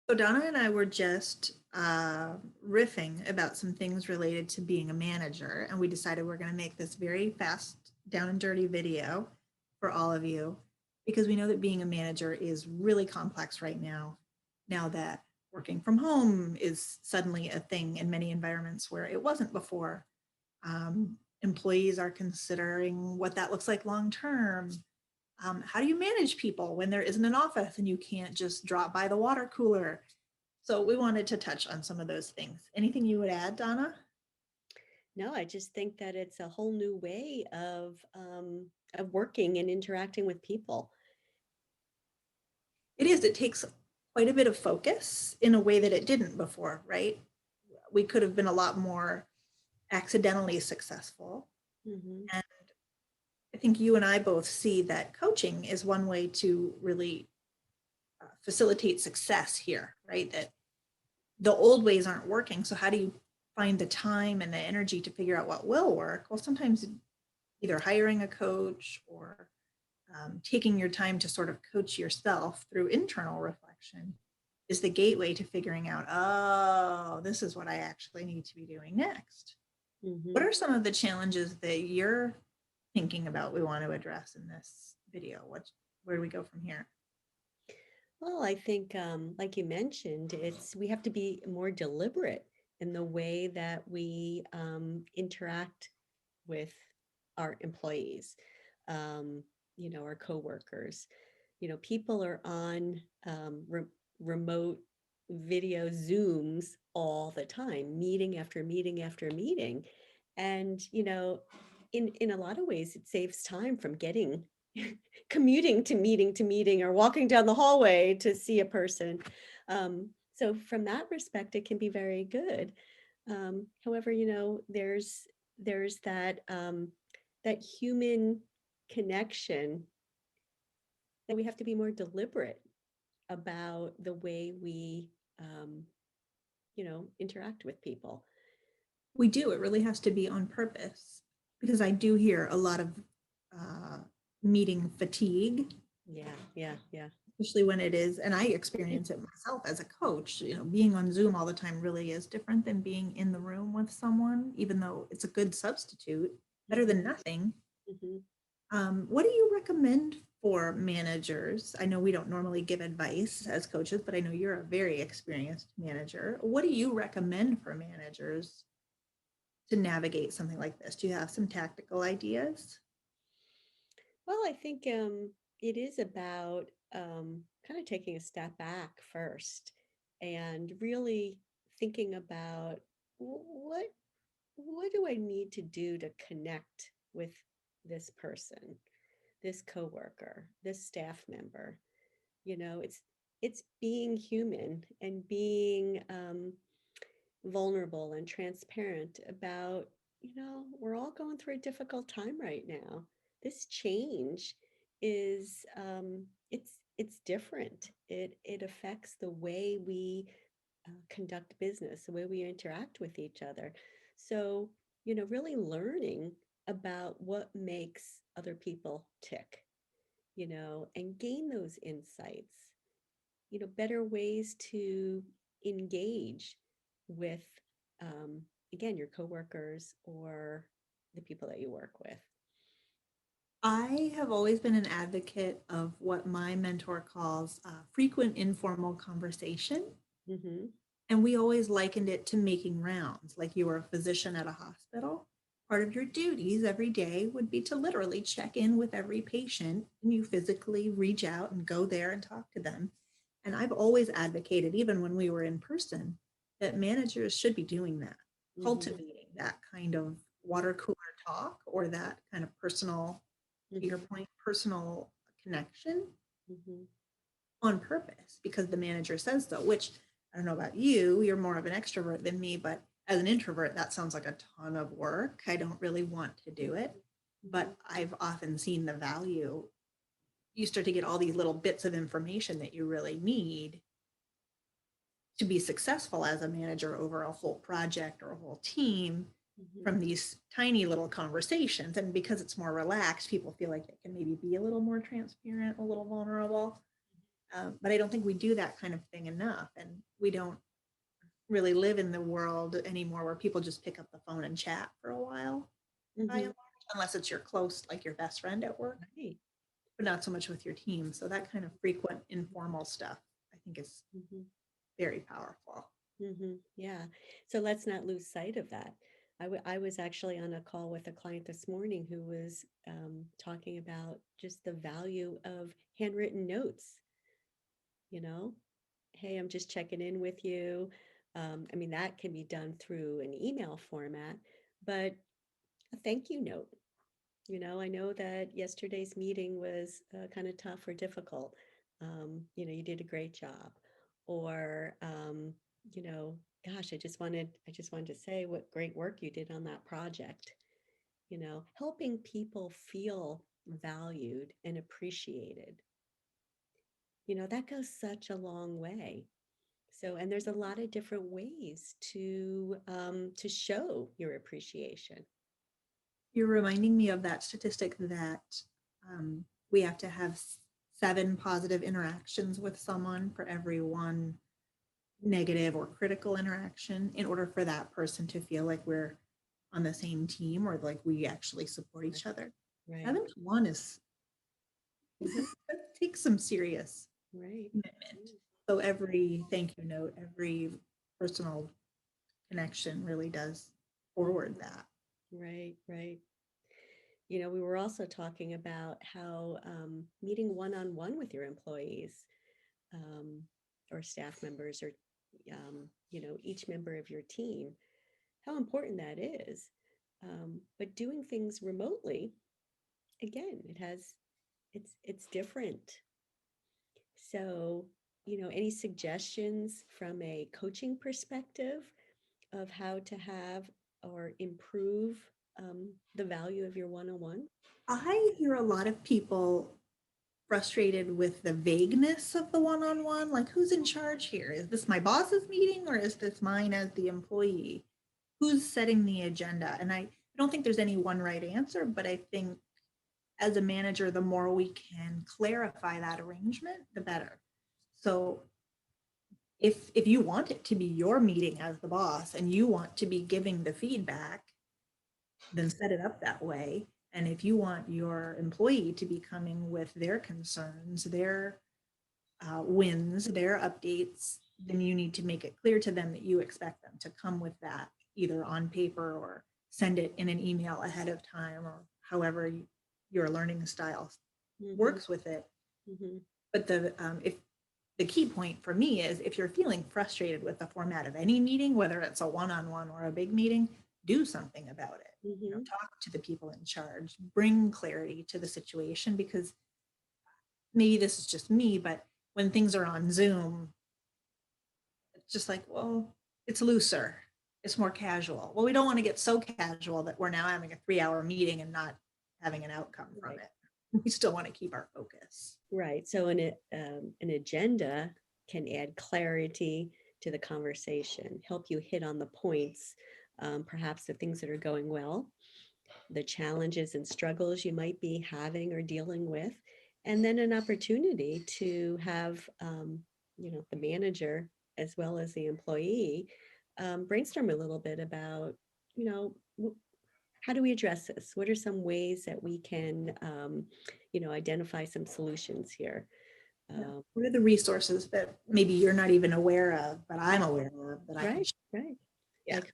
So Donna and I were just riffing about some things related to being a manager, and we decided we're going to make this very fast, down and dirty video for all of you because we know that being a manager is really complex right now. Now that working from home is suddenly a thing in many environments where it wasn't before. Employees are considering what that looks like long term. How do you manage people when there isn't an office and you can't just drop by the water cooler? So we wanted to touch on some of those things. Anything you would add, Donna? No, I just think that it's a whole new way of working and interacting with people. It is. It takes quite a bit of focus in a way that it didn't before, right? We could have been a lot more accidentally successful. Hmm. And I think you and I both see that coaching is one way to really facilitate success here, right? That the old ways aren't working. So how do you find the time and the energy to figure out what will work? Well, sometimes either hiring a coach or taking your time to sort of coach yourself through internal reflection is the gateway to figuring out, oh, this is what I actually need to be doing next. What Hmm. are some of the challenges that you're thinking about we want to address in this video? Where do we go from here? Well, I think, like you mentioned, we have to be more deliberate in the way that we interact with our employees, um, our coworkers. People are on remote video Zooms all the time, meeting after meeting after meeting. And, in a lot of ways, it saves time from getting commuting to meeting or walking down the hallway to see a person. So from that respect, it can be very good. However, there's that human connection that we have to be more deliberate about the way we interact with people. We do. It really has to be on purpose because I do hear a lot of uh, meeting fatigue, Yeah, yeah, yeah. especially when it is, and I experience it myself as a coach. Being on Zoom all the time really is different than being in the room with someone, even though it's a good substitute, better than Hmm. nothing. Hmm. What do you recommend for managers? I know we don't normally give advice as coaches, but I know you're a very experienced manager. What do you recommend for managers to navigate something like this? Do you have some tactical ideas? Well, I think it is about kind of taking a step back first and really thinking about what do I need to do to connect with this person, this coworker, this staff member. It's being human and being vulnerable and transparent about, we're all going through a difficult time right now. This change is it's different. It affects the way we conduct business, the way we interact with each other. So, really learning about what makes other people tick, and gain those insights, better ways to engage with, um, again, your coworkers or the people that you work with. I have always been an advocate of what my mentor calls frequent informal conversation. Hmm. And we always likened it to making rounds, like you were a physician at a hospital. Part of your duties every day would be to literally check in with every patient and you physically reach out and go there and talk to them. And I've always advocated, even when we were in person, that managers should be doing that, Hmm. cultivating that kind of water cooler talk or that kind of personal, to your Hmm. point, personal connection Hmm. on purpose because the manager says so, which I don't know about you, you're more of an extrovert than me, but as an introvert, that sounds like a ton of work. I don't really want to do it, Hmm. but I've often seen the value. You start to get all these little bits of information that you really need to be successful as a manager over a whole project or a whole team Hmm. from these tiny little conversations. And because it's more relaxed, people feel like they can maybe be a little more transparent, a little vulnerable. But I don't think we do that kind of thing enough. And we don't really live in the world anymore where people just pick up the phone and chat for a while, by and Mhm. large, unless it's your close, like your best friend at work, Right. but not so much with your team. So that kind of frequent informal stuff, I think, is Mhm. very powerful. Yeah. So let's not lose sight of that. I was actually on a call with a client this morning who was talking about just the value of handwritten notes. You know, hey, I'm just checking in with you. I mean, that can be done through an email format, but a thank you note. I know that yesterday's meeting was kind of tough or difficult. You did a great job. Or, you know, gosh, I just wanted to say what great work you did on that project. Helping people feel valued and appreciated. That goes such a long way. So, and there's a lot of different ways to show your appreciation. You're reminding me of that statistic that we have to have 7 positive interactions with someone for every one negative or critical interaction in order for that person to feel like we're on the same team or like we actually support each other. Right. 7 to 1 is Mhm. that takes some serious Right. commitment. So every thank you note, every personal connection really does forward that. Right, right. We were also talking about how meeting one-on-one with your employees um, or staff members or, each member of your team, how important that is. But doing things remotely, again, it's different. So, any suggestions from a coaching perspective of how to have or improve the value of your one-on-one? I hear a lot of people frustrated with the vagueness of the one-on-one, like who's in charge here? Is this my boss's meeting or is this mine as the employee? Who's setting the agenda? And I don't think there's any one right answer, but I think as a manager, the more we can clarify that arrangement, the better. So if you want it to be your meeting as the boss and you want to be giving the feedback, then set it up that way. And if you want your employee to be coming with their concerns, their wins, their updates, then you need to make it clear to them that you expect them to come with that either on paper or send it in an email ahead of time or however your learning style Hmm. works with it. Hmm. But if the key point for me is if you're feeling frustrated with the format of any meeting, whether it's a one-on-one or a big meeting, do something about it. Hmm. Talk to the people in charge, bring clarity to the situation because maybe this is just me, but when things are on Zoom, it's just like, well, it's looser, it's more casual. Well, we don't want to get so casual that we're now having a 3-hour meeting and not having an outcome from Right. it. We still want to keep our focus. Right. So an agenda can add clarity to the conversation, help you hit on the points, perhaps the things that are going well, the challenges and struggles you might be having or dealing with, and then an opportunity to have, the manager as well as the employee brainstorm a little bit about, you know, how do we address this? What are some ways that we can, identify some solutions here? Yeah. Um, What are the resources that maybe you're not even aware of, but I'm aware of that I can right, share? right. Yeah. Like,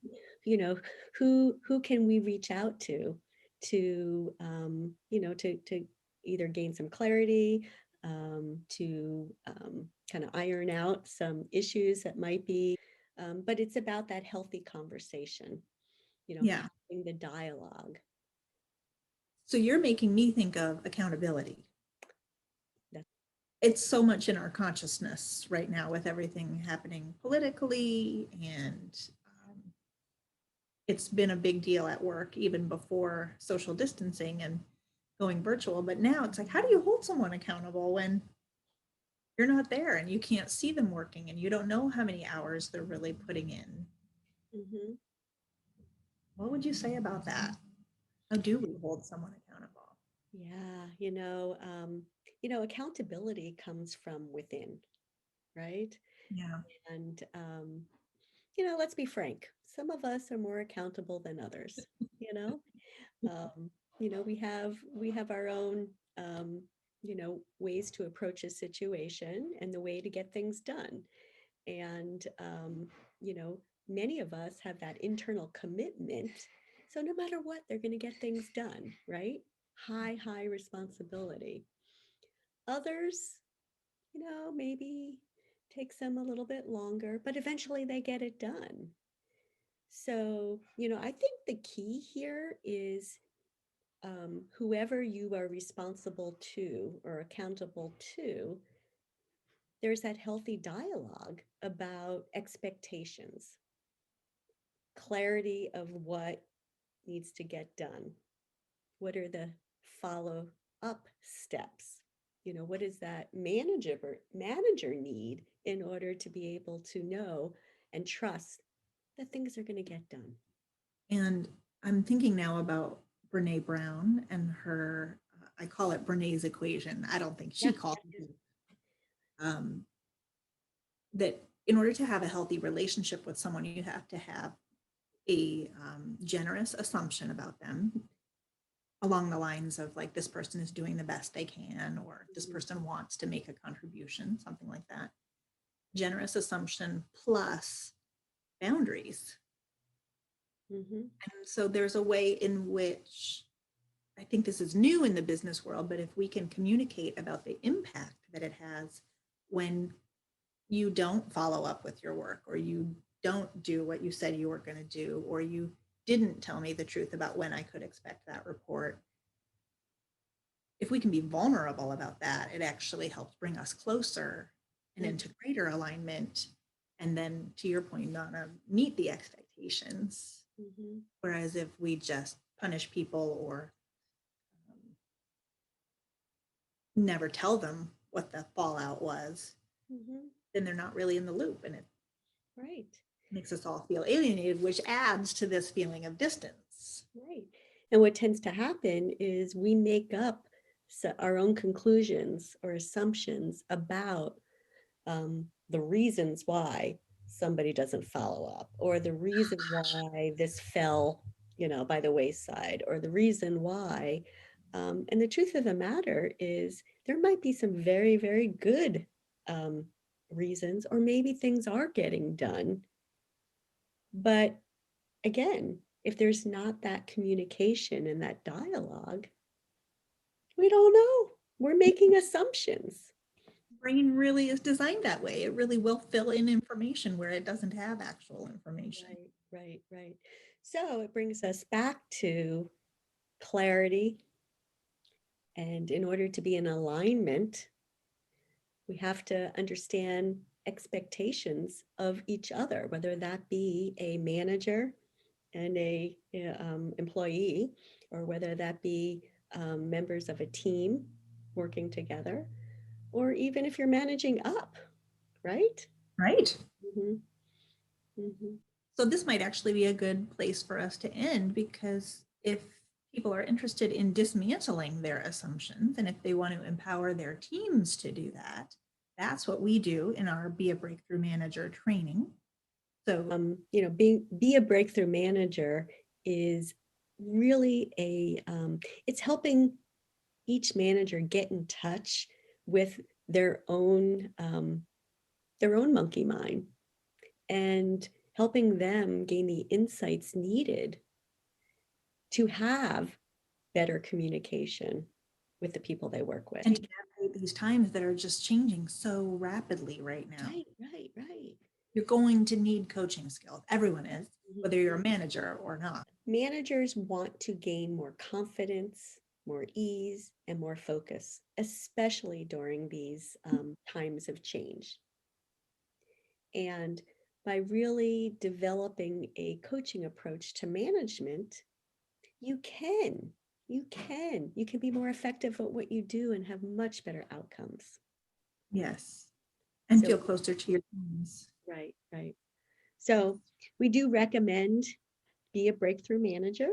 who can we reach out to to either gain some clarity, to kind of iron out some issues that might be, but it's about that healthy conversation, Yeah. having the dialogue. So you're making me think of accountability. That's It's so much in our consciousness right now with everything happening politically and it's been a big deal at work even before social distancing and going virtual. But now it's like, how do you hold someone accountable when you're not there and you can't see them working and you don't know how many hours they're really putting in? mhm. What would you say about that? How do we hold someone accountable? Yeah, accountability comes from within, right? Yeah. And, let's be frank, some of us are more accountable than others, you know? Um, we have our own, ways to approach a situation and the way to get things done. And, many of us have that internal commitment. So no matter what, they're going to get things done, right? High responsibility. Others, maybe takes them a little bit longer, but eventually they get it done. So, I think the key here is whoever you are responsible to or accountable to, there's that healthy dialogue about expectations, clarity of what needs to get done. What are the follow up steps? What does that manager need in order to be able to know and trust that things are going to get done? And I'm thinking now about Brene Brown and her, I call it Brene's equation. I don't think she Yeah, calls yeah, it, that in order to have a healthy relationship with someone, you have to have a generous assumption about them along the lines of like, this person is doing the best they can, or this mhm, person wants to make a contribution, something like that. Generous assumption plus boundaries. mhm, And so there's a way in which I think this is new in the business world, but if we can communicate about the impact that it has when you don't follow up with your work, or you don't do what you said you were going to do, or you didn't tell me the truth about when I could expect that report. If we can be vulnerable about that, it actually helps bring us closer and mhm, into greater alignment. And then, to your point, Donna, meet the expectations. mhm, Whereas if we just punish people or never tell them what the fallout was, mhm. then they're not really in the loop. And it Right, makes us all feel alienated, which adds to this feeling of distance. right. And what tends to happen is we make up our own conclusions or assumptions about the reasons why somebody doesn't follow up, or the reason why this fell, by the wayside, or the reason why. And the truth of the matter is, there might be some very, very good um, reasons, or maybe things are getting done. But again, if there's not that communication and that dialogue, we don't know. We're making assumptions. Brain really is designed that way. It really will fill in information where it doesn't have actual information. Right. So it brings us back to clarity. And in order to be in alignment, we have to understand expectations of each other, whether that be a manager and a employee, or whether that be members of a team working together, or even if you're managing up, right? Right. Mm-hmm, mm-hmm, So this might actually be a good place for us to end, because if people are interested in dismantling their assumptions and if they want to empower their teams to do that, that's what we do in our Be a Breakthrough Manager training. So be a breakthrough manager is really it's helping each manager get in touch with their own monkey mind, and helping them gain the insights needed to have better communication with the people they work with. and to navigate these times that are just changing so rapidly right now. Right. You're going to need coaching skills. Everyone is, Mhm. whether you're a manager or not. Managers want to gain more confidence, more ease, and more focus, especially during these times of change. And by really developing a coaching approach to management, you can, you can be more effective at what you do and have much better outcomes. Yes. And So, feel closer to your teams. right. So we do recommend Be a Breakthrough Manager,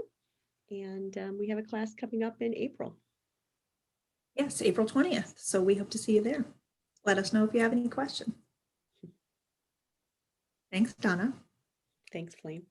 and we have a class coming up in April. Yes, April 20th. So we hope to see you there. Let us know if you have any questions. Thanks, Donna. Thanks, Flame.